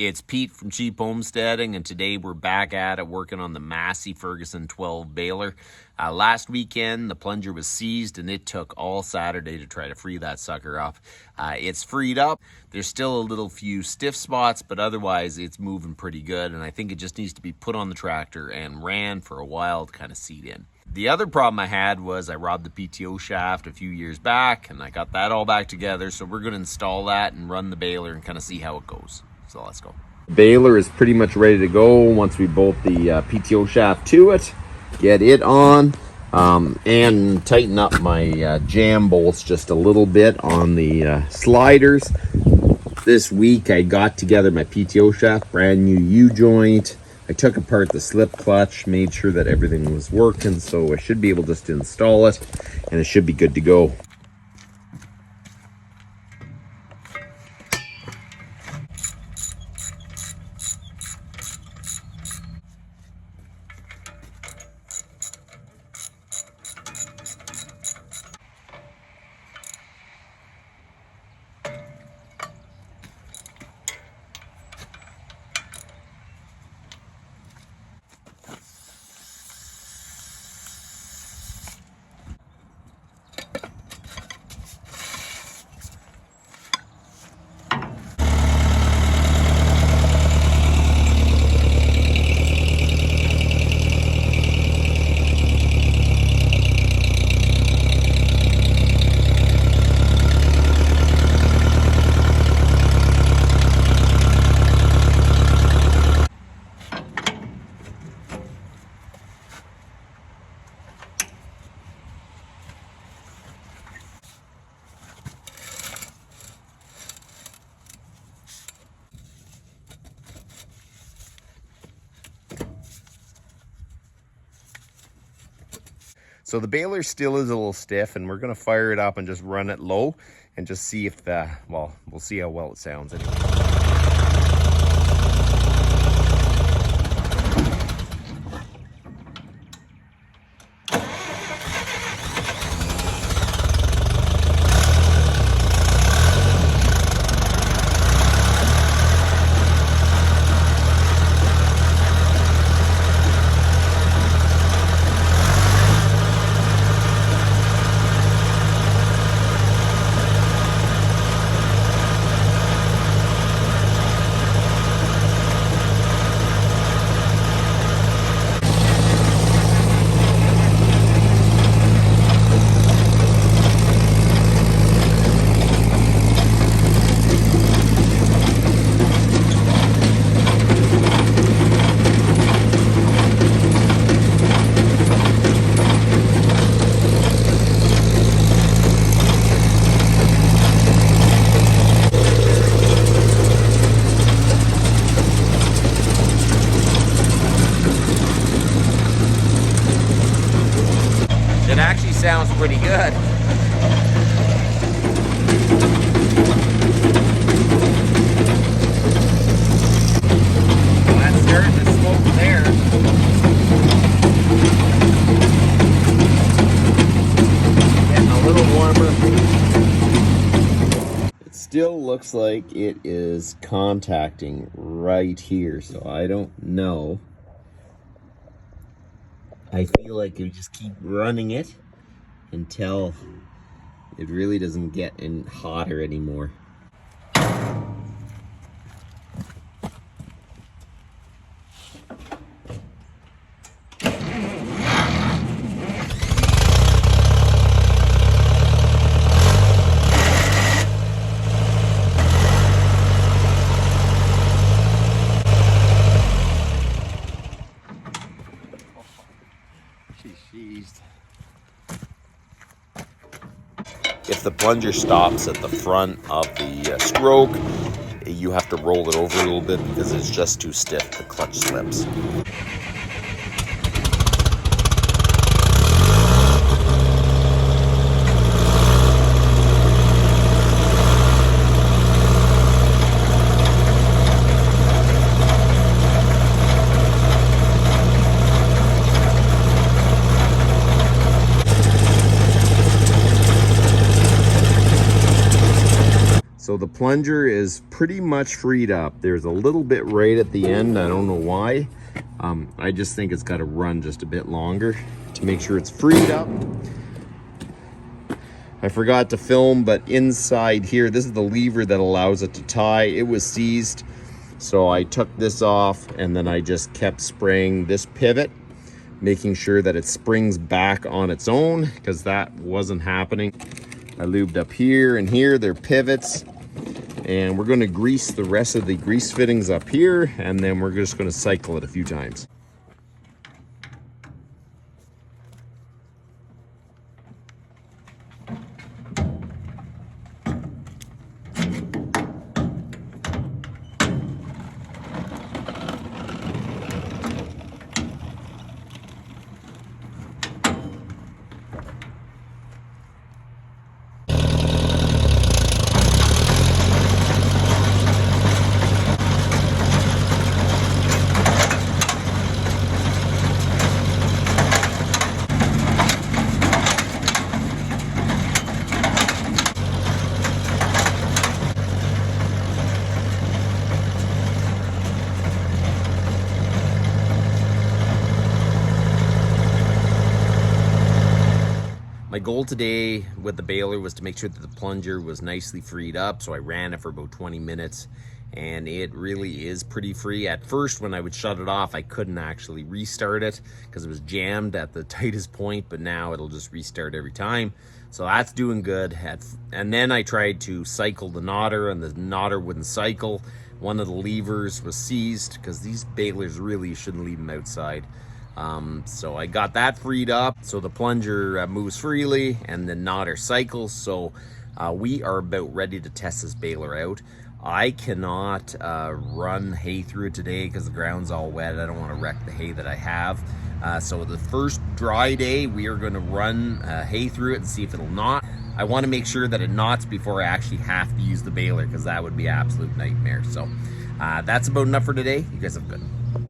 It's Pete from Cheap Homesteading, and today we're back at it working on the Massey Ferguson 12 baler. Last weekend, the plunger was seized, and it took all Saturday to try to free that sucker up. It's freed up. There's still a little few stiff spots, but otherwise it's moving pretty good, and I think it just needs to be put on the tractor and ran for a while to kind of seat in. The other problem I had was I robbed the PTO shaft a few years back, and I got that all back together, so we're going to install that and run the baler and kind of see how it goes. So let's go. Baler is pretty much ready to go once we bolt the PTO shaft to it, get it on, and tighten up my jam bolts just a little bit on the sliders. This week I got together my PTO shaft, brand new U-joint. I took apart the slip clutch, made sure that everything was working, so I should be able just to install it, and it should be good to go. So the baler still is a little stiff, and we're going to fire it up and just run it low and just see if well, we'll see how well it sounds anyway. It actually sounds pretty good. Well, that's starting to smoke there. Getting a little warmer. It still looks like it is contacting right here, so I don't know. I feel like you just keep running it until it really doesn't get any hotter anymore. If the plunger stops at the front of the stroke, you have to roll it over a little bit because it's just too stiff. The clutch slips. So the plunger plunger is pretty much freed up. There's a little bit right at the end. I don't know why. I just think it's got to run just a bit longer to make sure it's freed up. I forgot to film, but inside here, this is the lever that allows it to tie. It was seized, so I took this off and then I just kept spraying this pivot, making sure that it springs back on its own, because that wasn't happening. I lubed up here and here, they're pivots, and we're going to grease the rest of the grease fittings up here, and then we're just going to cycle it a few times. My goal today with the baler was to make sure that the plunger was nicely freed up, so I ran it for about 20 minutes, and it really is pretty free. At first, when I would shut it off, I couldn't actually restart it because it was jammed at the tightest point, but now it'll just restart every time. So that's doing good. And then I tried to cycle the knotter, and the knotter wouldn't cycle. One of the levers was seized because these balers really shouldn't leave them outside. So I got that freed up, so the plunger moves freely and the knotter cycles. So we are about ready to test this baler out. I cannot run hay through it today because the ground's all wet. I don't want to wreck the hay that I have. So the first dry day, we are going to run hay through it and see if it'll knot. I want to make sure that it knots before I actually have to use the baler, because that would be an absolute nightmare. So that's about enough for today. You guys have a good one.